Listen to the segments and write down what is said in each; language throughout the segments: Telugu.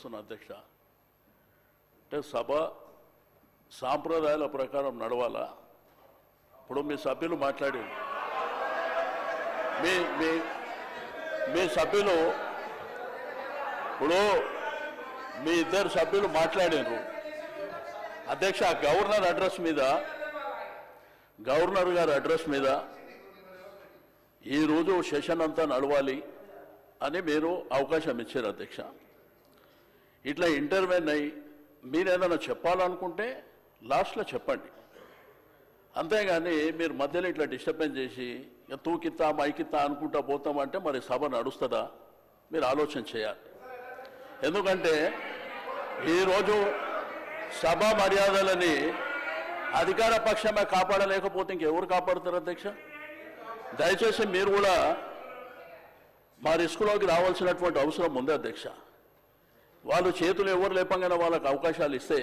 చేస్తున్నా అధ్యక్ష. అంటే సభ సాంప్రదాయాల ప్రకారం నడవాలా. ఇప్పుడు మీ సభ్యులు మాట్లాడి మీ సభ్యులు ఇప్పుడు మీ ఇద్దరు సభ్యులు మాట్లాడారు అధ్యక్ష. గవర్నర్ గారి అడ్రస్ మీద ఈరోజు సెషన్ అంతా నడవాలి అని మీరు అవకాశం ఇచ్చారు అధ్యక్ష. ఇట్లా ఇంటర్వ్యూన్ అయ్యి మీరేదైనా చెప్పాలనుకుంటే లాస్ట్లో చెప్పండి, అంతేగాని మీరు మధ్యలో ఇట్లా డిస్టర్బెన్స్ చేసి తూకిత్తా మైకిత్తా అనుకుంటా పోతామంటే మరి సభ నడుస్తుందా? మీరు ఆలోచన చేయాలి. ఎందుకంటే ఈరోజు సభా మర్యాదలని అధికార పక్షమే కాపాడలేకపోతే ఇంకెవరు కాపాడుతారు అధ్యక్ష? దయచేసి మీరు కూడా మా రిస్కులోకి రావాల్సినటువంటి అవసరం ఉంది అధ్యక్ష. వాళ్ళు చేతులు ఎవరు లేపంగానే వాళ్ళకి అవకాశాలు ఇస్తే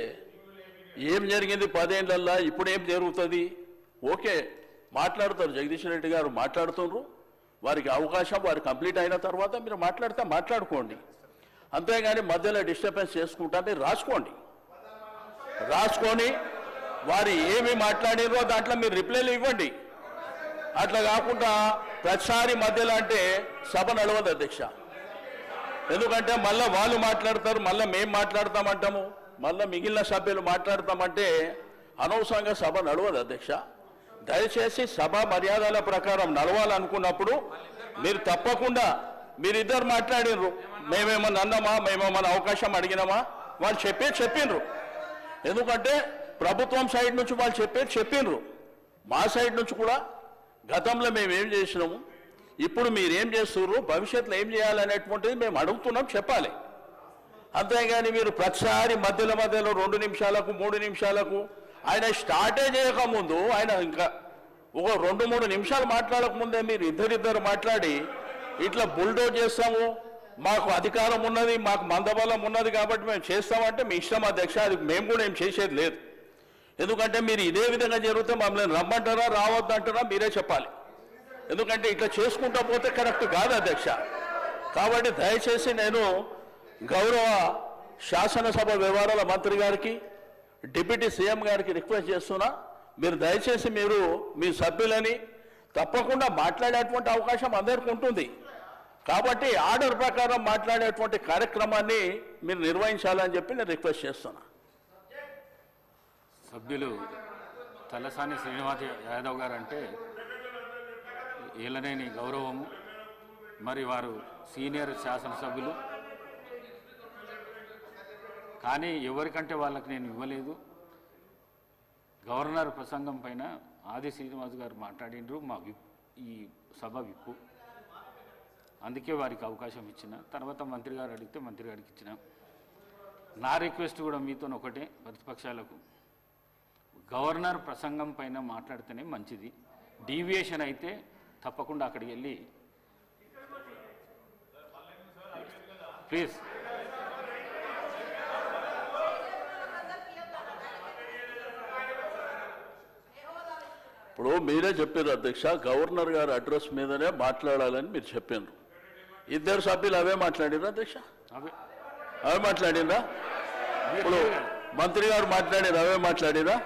ఏం జరిగింది 10 ఏళ్లల్లో, ఇప్పుడు ఏం జరుగుతుంది? ఓకే మాట్లాడతారు, జగదీష్ రెడ్డి గారు మాట్లాడుతున్నారు, వారికి అవకాశం వారు కంప్లీట్ అయిన తర్వాత మీరు మాట్లాడితే మాట్లాడుకోండి, అంతేగాని మధ్యలో డిస్టర్బెన్స్ చేసుకుంటా మీరు రాసుకొని వారు ఏమి మాట్లాడినో దాంట్లో మీరు రిప్లైలు ఇవ్వండి. అట్లా కాకుండా ప్రతిసారి మధ్యలో అంటే సభ నడవదు అధ్యక్ష. ఎందుకంటే మళ్ళీ వాళ్ళు మాట్లాడతారు, మళ్ళీ మేము మాట్లాడతామంటాము, మళ్ళీ మిగిలిన సభ్యులు మాట్లాడతామంటే అనవసరంగా సభ నడవదు అధ్యక్ష. దయచేసి సభ మర్యాదల ప్రకారం నడవాలనుకున్నప్పుడు మీరు తప్పకుండా మీరిద్దరు మాట్లాడినరు, మేమేమన్నా అన్నామా, మేమేమన్నా అవకాశం అడిగినామా? వాళ్ళు చెప్పిండ్రు. ఎందుకంటే ప్రభుత్వం సైడ్ నుంచి వాళ్ళు చెప్పిండ్రు, మా సైడ్ నుంచి కూడా గతంలో మేము ఏం చేసినాము, ఇప్పుడు మీరేం చేస్తున్నారు, భవిష్యత్తులో ఏం చేయాలనేటువంటిది మేము అడుగుతున్నాం, చెప్పాలి. అంతేగాని మీరు ప్రతిసారి మధ్యలో 2 నిమిషాలకు 3 నిమిషాలకు ఆయన స్టార్టే చేయకముందు ఆయన ఇంకా ఒక 2-3 నిమిషాలు మాట్లాడకముందే మీరు ఇద్దరిద్దరు మాట్లాడి ఇట్లా బుల్డోజ్ చేస్తాము, మాకు అధికారం ఉన్నది, మాకు మందబలం ఉన్నది కాబట్టి మేము చేస్తామంటే మీ ఇష్టం అధ్యక్ష. అది మేము కూడా ఏం చేసేది లేదు. ఎందుకంటే మీరు ఇదే విధంగా జరిగితే మమ్మల్ని రమ్మంటారా రావద్దంటారా మీరే చెప్పాలి. ఎందుకంటే ఇట్లా చేసుకుంటా పోతే కరెక్ట్ కాదు అధ్యక్ష. కాబట్టి దయచేసి నేను గౌరవ శాసనసభ వ్యవహారాల మంత్రి గారికి, డిప్యూటీ సీఎం గారికి రిక్వెస్ట్ చేస్తున్నా, మీరు దయచేసి మీరు మీ సభ్యులని తప్పకుండా మాట్లాడేటువంటి అవకాశం అందరికీ ఉంటుంది. కాబట్టి ఆర్డర్ ప్రకారం మాట్లాడేటువంటి కార్యక్రమాన్ని మీరు నిర్వహించాలని చెప్పి నేను రిక్వెస్ట్ చేస్తున్నా. సభ్యులు తలసాని శ్రీనివాస్ యాదవ్ గారు అంటే ఏలనేని గౌరవము, మరి వారు సీనియర్ శాసనసభ్యులు, కానీ ఎవరికంటే వాళ్ళకి నేను ఇవ్వలేదు. గవర్నర్ ప్రసంగం పైన ఆది శ్రీనివాస్ గారు మాట్లాడినరు, మా ఈ సభ విప్పు, అందుకే వారికి అవకాశం ఇచ్చిన. తర్వాత మంత్రి గారు అడిగితే మంత్రి గారికి ఇచ్చిన. నా రిక్వెస్ట్ కూడా మీతో ఒకటే, ప్రతిపక్షాలకు గవర్నర్ ప్రసంగం పైన మాట్లాడితేనే మంచిది. డీవియేషన్ అయితే తప్పకుండా అక్కడికి వెళ్ళి ప్లీజ్. ఇప్పుడు మీరే చెప్పారు అధ్యక్ష, గవర్నర్ గారి అడ్రస్ మీదనే మాట్లాడాలని మీరు చెప్పారు. ఇద్దరు సభ్యులు అవే మాట్లాడిరా అధ్యక్ష? అవే మాట్లాడినరా? ఇప్పుడు మంత్రి గారు మాట్లాడారు, అవే మాట్లాడిరా?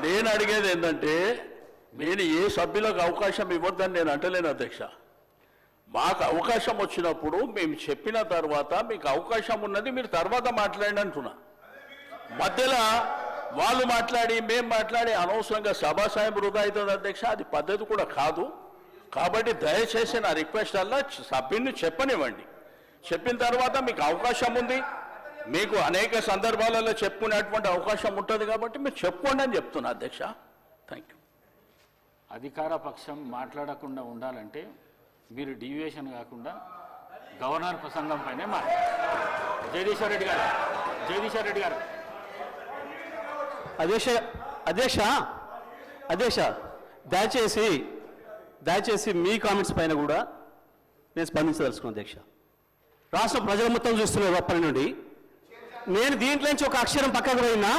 నేను అడిగేది ఏంటంటే, నేను ఏ సభ్యులకు అవకాశం ఇవ్వద్దని నేను అంటలేను అధ్యక్ష. మాకు అవకాశం వచ్చినప్పుడు మేము చెప్పిన తర్వాత మీకు అవకాశం ఉన్నది, మీరు తర్వాత మాట్లాడండి అంటున్నా. మధ్యలో వాళ్ళు మాట్లాడి మేము మాట్లాడి అనవసరంగా సభాసాయం వృధా అవుతుంది అధ్యక్ష. అది పద్ధతి కూడా కాదు. కాబట్టి దయచేసి నా రిక్వెస్ట్ అలా సభ్యుని చెప్పనివ్వండి. చెప్పిన తర్వాత మీకు అవకాశం ఉంది, మీకు అనేక సందర్భాలలో చెప్పుకునేటువంటి అవకాశం ఉంటుంది కాబట్టి మీరు చెప్పుకోండి అని చెప్తున్నా అధ్యక్ష. Thank you. అధికార పక్షం మాట్లాడకుండా ఉండాలంటే మీరు డీవియేషన్ కాకుండా గవర్నర్ ప్రసంగం పైనే జగదీశ్వర్ రెడ్డి గారు అధ్యక్ష దయచేసి మీ కామెంట్స్ పైన కూడా నేను స్పందించదలుచుకున్నాను అధ్యక్ష. రాష్ట్ర ప్రజల మొత్తం చూస్తున్నారు అప్పటి నుండి. నేను దీంట్లో నుంచి ఒక అక్షరం పక్కకు పోయినా,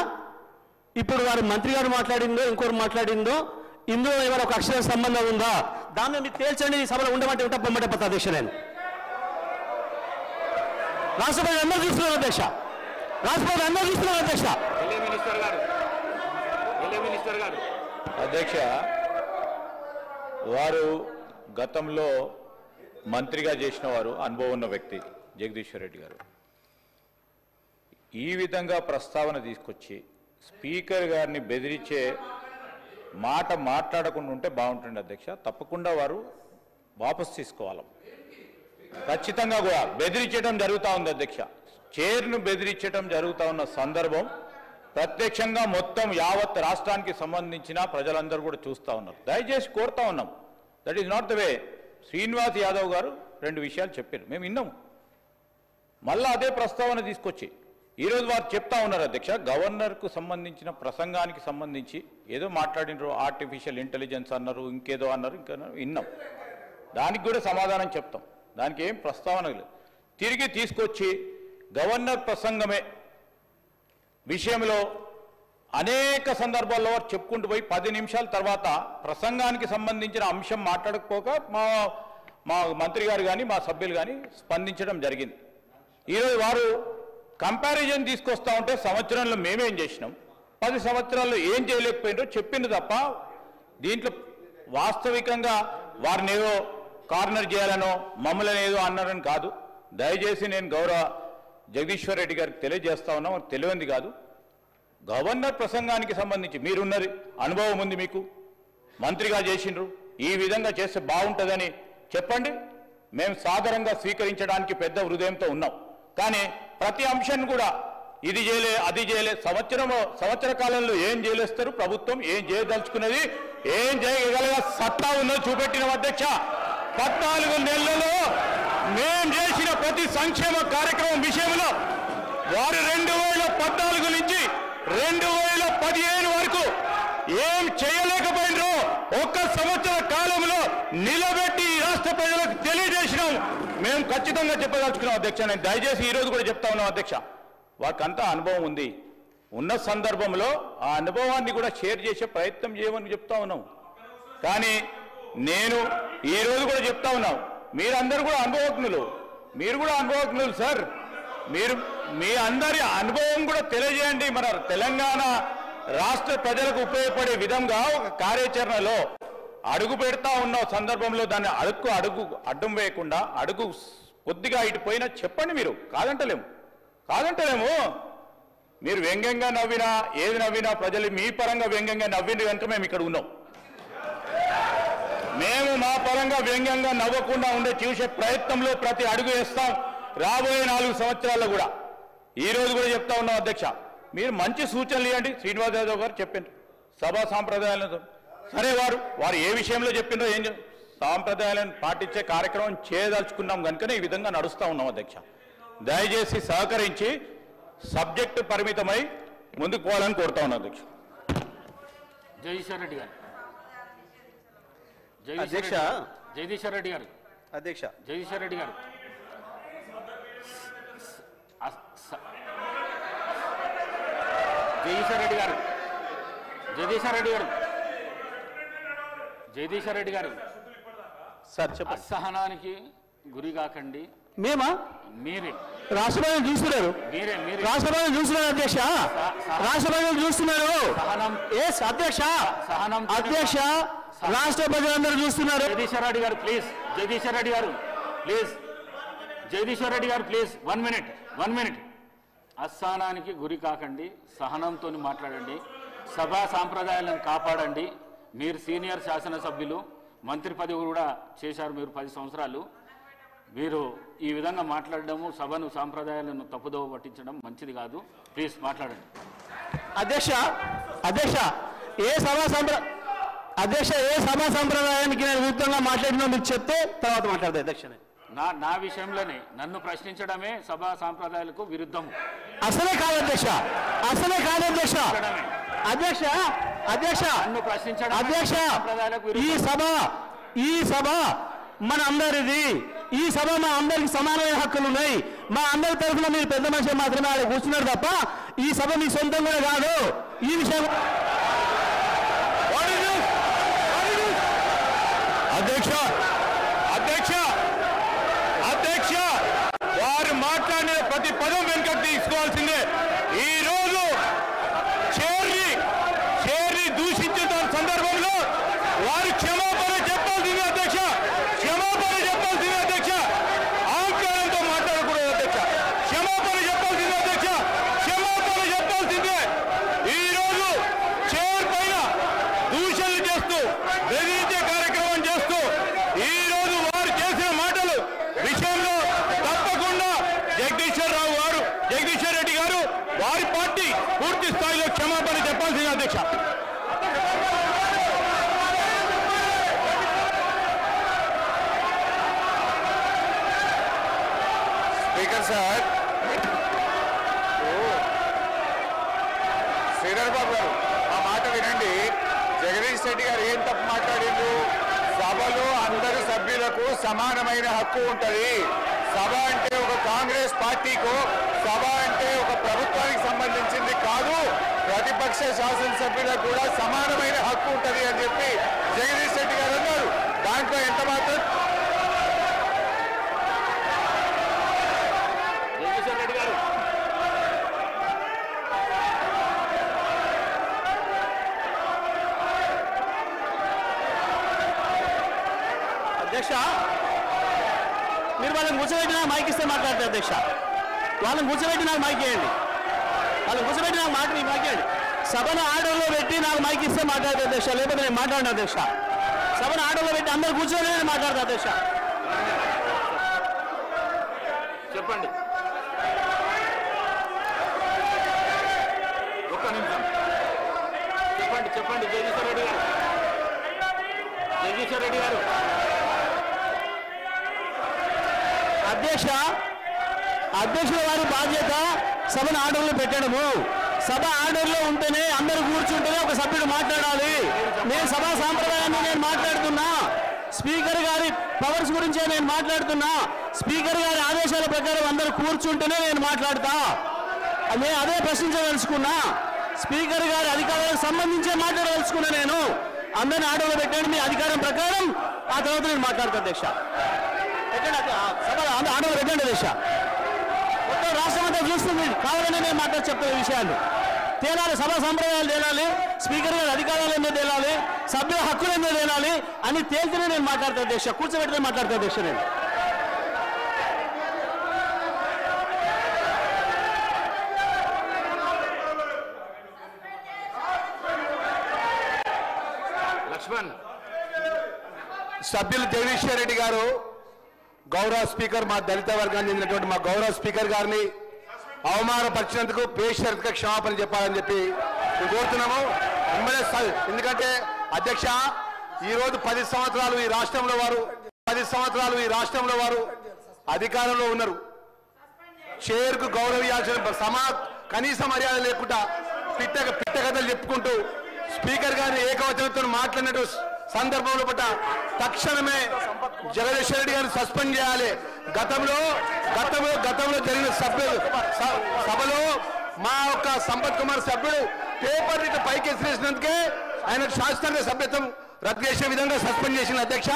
ఇప్పుడు వారు మంత్రి గారు మాట్లాడిందో ఇంకోరు మాట్లాడిందో ఇందులో ఏమైనా ఒక అక్షరం సంబంధం ఉందా దాన్ని మీరు తేల్చండి. ఈ సభలో ఉండమంటే ఉంటా పొమ్మంటే పత్త అధ్యక్ష. నేను రాష్ట్రపతి అందరూ చూస్తున్నారు అధ్యక్ష. రాష్ట్రపతి అందరూ చూస్తున్నారు అధ్యక్ష. మినిస్టర్ గారు అధ్యక్ష, వారు గతంలో మంత్రిగా చేసిన వారు, అనుభవం ఉన్న వ్యక్తి జగదీశ్వర్ రెడ్డి గారు ఈ విధంగా ప్రస్తావన తీసుకొచ్చి స్పీకర్ గారిని బెదిరించే మాట మాట్లాడకుండా ఉంటే బాగుంటుంది అధ్యక్ష. తప్పకుండా వారు వాపసు తీసుకోవాలి. ఖచ్చితంగా కూడా బెదిరించడం జరుగుతూ ఉంది అధ్యక్ష. చైర్ను బెదిరించడం జరుగుతూ ఉన్న సందర్భం ప్రత్యక్షంగా మొత్తం యావత్ రాష్ట్రానికి సంబంధించిన ప్రజలందరూ కూడా చూస్తూ ఉన్నారు. దయచేసి కోరుతా ఉన్నాం. That is not the way. Srinivas Yadav గారు 2 విషయాలు చెప్పారు, మేము విన్నాము. మళ్ళా అదే ప్రస్తావన తీసుకొచ్చి ఈరోజు వారు చెప్తా ఉన్నారు అధ్యక్ష. గవర్నర్కు సంబంధించిన ప్రసంగానికి సంబంధించి ఏదో మాట్లాడినారు, ఆర్టిఫిషియల్ ఇంటెలిజెన్స్ అన్నారు, ఇంకేదో అన్నారు, ఇంకా విన్నాం. దానికి కూడా సమాధానం చెప్తాం. దానికి ఏం ప్రస్తావన లేదు. తిరిగి తీసుకొచ్చి గవర్నర్ ప్రసంగమే విషయంలో అనేక సందర్భాల్లో వారు చెప్పుకుంటూ పోయి 10 నిమిషాల తర్వాత ప్రసంగానికి సంబంధించిన అంశం మాట్లాడకపోక మా మంత్రి గారు కానీ మా సభ్యులు కానీ స్పందించడం జరిగింది. ఈరోజు వారు కంపారిజన్ తీసుకొస్తా ఉంటే సంవత్సరంలో మేమేం చేసినాం, 10 సంవత్సరాల్లో ఏం చేయలేకపోయినారో చెప్పింది తప్ప దీంట్లో వాస్తవికంగా వారిని ఏదో కార్నర్ చేయాలనో మమ్మల్ని ఏదో అన్నారని కాదు. దయచేసి నేను గౌరవ జగదీశ్వర్ రెడ్డి గారికి తెలియజేస్తా ఉన్నా, వారికి తెలియంది కాదు. గవర్నర్ ప్రసంగానికి సంబంధించి మీరున్నది అనుభవం ఉంది, మీకు మంత్రిగా చేసిండ్రు, ఈ విధంగా చేస్తే బాగుంటుందని చెప్పండి. మేము సాధారణంగా స్వీకరించడానికి పెద్ద హృదయంతో ఉన్నాం. కానీ ప్రతి అంశాన్ని కూడా ఇది చేయలే అది చేయలే, సంవత్సర కాలంలో ఏం చేయలేస్తారు, ప్రభుత్వం ఏం చేయదలుచుకున్నది, ఏం చేయగలిగే సత్తా ఉన్నది చూపెట్టిన అధ్యక్ష. 14 నెలలలో మేం చేసిన ప్రతి సంక్షేమ కార్యక్రమం విషయంలో వారు 2014 నుంచి 2015 వరకు ఏం చేయలేకపోయినరో 1 సంవత్సర కాలంలో నిలబెట్టి రాష్ట్ర ప్రజలకు తెలియజేసినాం. మేము ఖచ్చితంగా చెప్పదలుచుకున్నాం అధ్యక్ష. నేను దయచేసి ఈరోజు కూడా చెప్తా ఉన్నాం అధ్యక్ష. వారికంతా అనుభవం ఉంది. ఉన్న సందర్భంలో ఆ అనుభవాన్ని కూడా షేర్ చేసే ప్రయత్నం చేయమని చెప్తా ఉన్నాం. కానీ నేను ఈరోజు కూడా చెప్తా ఉన్నాం, మీరందరూ కూడా అనుభవజ్ఞులు, మీరు కూడా అనుభవజ్ఞులు సార్. మీరు మీ అందరి అనుభవం కూడా తెలియజేయండి. మన తెలంగాణ రాష్ట్ర ప్రజలకు ఉపయోగపడే విధంగా ఒక కార్యాచరణలో అడుగు పెడతా ఉన్న సందర్భంలో దాన్ని అడుగు అడ్డం వేయకుండా అడుగు కొద్దిగా ఇటు పోయినా చెప్పండి. మీరు కాదంటలేము. మీరు వ్యంగ్యంగా నవ్వినా ఏది నవ్వినా ప్రజలు మీ పరంగా వ్యంగ్యంగా నవ్వింది కనుక మేము ఇక్కడ ఉన్నాం. మేము మా పరంగా వ్యంగ్యంగా నవ్వకుండా ఉండే చూసే ప్రయత్నంలో ప్రతి అడుగు వేస్తాం. రాబోయే 4 సంవత్సరాల్లో కూడా ఈ రోజు కూడా చెప్తా ఉన్నాం అధ్యక్ష. మీరు మంచి సూచనలు ఇవ్వండి. శ్రీనివాస్ యాదవ్ గారు చెప్పారు సభా సాంప్రదాయాలతో. సరే, వారు ఏ విషయంలో చెప్పిండ్రో ఏం సాంప్రదాయాలను పాటించే కార్యక్రమం చేయదలుచుకున్నాం కనుకనే ఈ విధంగా నడుస్తూ ఉన్నాం అధ్యక్ష. దయచేసి సహకరించి సబ్జెక్టు పరిమితమై ముందుకు పోవాలని కోరుతా ఉన్నాం అధ్యక్ష. జగదీశ్వర్ రెడ్డి గారు అధ్యక్ష. జగదీశ్వర్ రెడ్డి గారు అధ్యక్ష. జగదీశ్వర్ రెడ్డి గారు జగదీశ్వర్ రెడ్డి గారు జగదీశ్వర్ రెడ్డి గారు జగదీశ్వర్ రెడ్డి గారు సార్ చెప్పండి. అసహనానికి గురి కాకండి. మేమా? మీరే రాష్ట్రపతి చూస్తున్నారు. మీరే రాష్ట్రపతి చూస్తున్నారు అధ్యక్ష. రాష్ట్రపతి చూస్తున్నారు. అధ్యక్ష. సహనం అధ్యక్ష, రాష్ట్ర ప్రజలందరూ చూస్తున్నారు. జగదీశ్వర్ రెడ్డి గారు ప్లీజ్. జగదీశ్వర్ రెడ్డి గారు ప్లీజ్. జగదీశ్వర్ రెడ్డి గారు ప్లీజ్ 1 మినిట్. అసహనానికి గురి కాకండి, సహనంతో మాట్లాడండి, సభా సాంప్రదాయాలను కాపాడండి. మీరు సీనియర్ శాసనసభ్యులు, మంత్రి పదవి కూడా చేశారు మీరు 10 సంవత్సరాలు. మీరు ఈ విధంగా మాట్లాడడము, సభను సాంప్రదాయాలను తప్పుదోవ పట్టించడం మంచిది కాదు. ప్లీజ్ మాట్లాడండి. అధ్యక్ష, ఏ సభా సంప్రదాయానికి నేను విరుద్ధంగా మాట్లాడినా మీకు చెప్తే తర్వాత మాట్లాడతా అధ్యక్ష. నా విషయంలోనే నన్ను ప్రశ్నించడమే సభా సాంప్రదాయాలకు విరుద్ధము. అసలే కాదు అధ్యక్ష. నన్ను ప్రశ్నించడం అధ్యక్ష, ఈ సభ మన అందరిది. ఈ సభ మా అందరికి సమానమైన హక్కులు ఉన్నాయి. మా అందరి తరఫున మీరు పెద్ద మనిషి మాత్రమే ఆడ కూర్చున్నారు తప్ప ఈ సభ మీ సొంతం కూడా కాదు. ఈ విషయం అధ్యక్ష వారు మాట్లాడిన జగదీశ్వర్ రెడ్డి గారు వారి పార్టీ పూర్తి స్థాయిలో క్షమాపణ చెప్పాల్సింది అధ్యక్ష. స్పీకర్ సార్, శ్రీధర్ బాబు గారు ఆ మాట వినండి. జగదీష్ రెడ్డి గారు ఏం తప్పు మాట్లాడిండ్రు? సభలో అందరు సభ్యులకు సమానమైన హక్కు ఉంటుంది. సభ అంటే ఒక కాంగ్రెస్ పార్టీకు, సభ అంటే ఒక ప్రభుత్వానికి సంబంధించింది కాదు, ప్రతిపక్ష శాసనసభ్యులకు కూడా సమానమైన హక్కు ఉంటుంది అని చెప్పి జగదీష్ రెడ్డి గారు అన్నారు. దాంట్లో ఎంత మాత్రం జగదీశ్వర్ రెడ్డి గారు అధ్యక్ష, మీరు వాళ్ళని కూర్చోబెట్టి నాకు మైక్ ఇస్తే మాట్లాడతారు అధ్యక్ష. వాళ్ళని కూర్చోబెట్టి నాకు మైక్ ఇవ్వండి. వాళ్ళని కూర్చోబెట్టి నాకు మైక్ ఇవ్వండి. సభను ఆర్డర్లో పెట్టి నాకు మైక్ ఇస్తే మాట్లాడతారు అధ్యక్ష, లేకపోతే నేను మాట్లాడిన అధ్యక్ష. సభను ఆర్డర్లో పెట్టి అందరు కూర్చొని నేను మాట్లాడతా అధ్యక్ష. చెప్పండి. ఒక్క నిమిషం చెప్పండి జగదీశ్వర్ రెడ్డి గారు. జగదీశ్వర్ రెడ్డి గారు అధ్యక్షుల వారి బాధ్యత సభను ఆర్డర్లో పెట్టడము. సభ ఆర్డర్లో ఉంటేనే అందరూ కూర్చుంటేనే ఒక సభ్యుడు మాట్లాడాలి. నేను సభా సాంప్రదాయాన్ని నేను మాట్లాడుతున్నా. స్పీకర్ గారి పవర్స్ గురించే నేను మాట్లాడుతున్నా. స్పీకర్ గారి ఆదేశాల ప్రకారం అందరూ కూర్చుంటేనే నేను మాట్లాడతా. నేను అదే ప్రశ్నించదలుచుకున్నా. స్పీకర్ గారి అధికారాలకు సంబంధించే మాట్లాడదలుచుకున్నా. నేను అందరిని ఆర్డర్లో పెట్టండి మీ అధికారం ప్రకారం, ఆ తర్వాత నేను మాట్లాడతా అధ్యక్ష. సభ ఆర్డర్లో పెట్టండి అధ్యక్ష. మొత్తం రాష్ట్రం అంతా చూస్తుంది. కావాలని నేను మాట్లాడి చెప్తున్న విషయాలు తేలాలి. సభా సంప్రదాయాలు తేలాలి. స్పీకర్ గారి అధికారాలు ఎందుకు తేలాలి, సభ్యుల హక్కులు ఎందుకు తేలాలి అని తేలితేనే నేను మాట్లాడతా అధ్యక్ష. కూర్చోబెట్టితే మాట్లాడతా అధ్యక్ష. నేను లక్ష్మణ్ సభ్యులు జగదీశ్వర్ రెడ్డి గారు, గౌరవ స్పీకర్, మా దళిత వర్గానికి చెందినటువంటి మా గౌరవ స్పీకర్ గారిని అవమానపరిచినందుకు బేషరతుగా క్షమాపణ చెప్పాలని చెప్పి కోరుతున్నాము. ఎందుకంటే అధ్యక్ష, ఈరోజు 10 సంవత్సరాలు ఈ రాష్ట్రంలో వారు అధికారంలో ఉన్నారు. చైర్కు గౌరవించాల్సిన కనీస మర్యాద లేకుండా పిట్టకథలు చెప్పుకుంటూ స్పీకర్ గారిని ఏకవచనంతో మాట్లాడినట్టు సందర్భంలో పట్ల తక్షణమే జగదీశ్వర్ రెడ్డి గారిని సస్పెండ్ చేయాలి. గతంలో జరిగిన సభలో మా యొక్క సంపత్ కుమార్ సభ్యుడు పేపర్ ఇట్లా పైకి ఎసిరేసినందుకే ఆయనకు శాస్త్రీయ సభ్యత్వం రద్దు చేసే విధంగా సస్పెండ్ చేసిన అధ్యక్ష.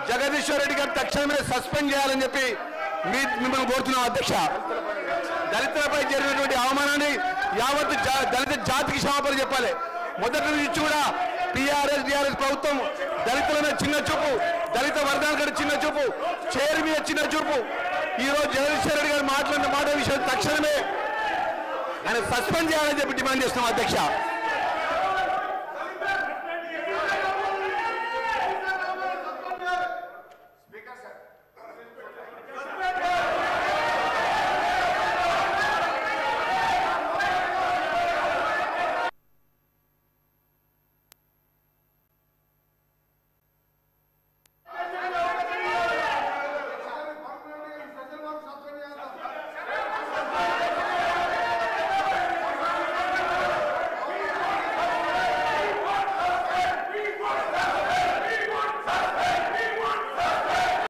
జగదీశ్వర్ రెడ్డి గారిని తక్షణమే సస్పెండ్ చేయాలని చెప్పి మిమ్మల్ని కోరుతున్నాం అధ్యక్ష. దళితులపై జరిగినటువంటి అవమానాన్ని యావత్ దళిత జాతికి క్షమాపణ చెప్పాలి. మొదటి నుంచి కూడా టీఆర్ఎస్ ప్రభుత్వం దళితుల చిన్న చూపు, దళిత వర్గాల చిన్న చూపు, చైర్ మీద చిన్న చూపు. ఈరోజు జగదీశ్వర్ రెడ్డి గారు మాట్లాడిన మాట విషయం తక్షణమే ఆయన సస్పెండ్ చేయాలని చెప్పి డిమాండ్ చేస్తున్నాం అధ్యక్ష.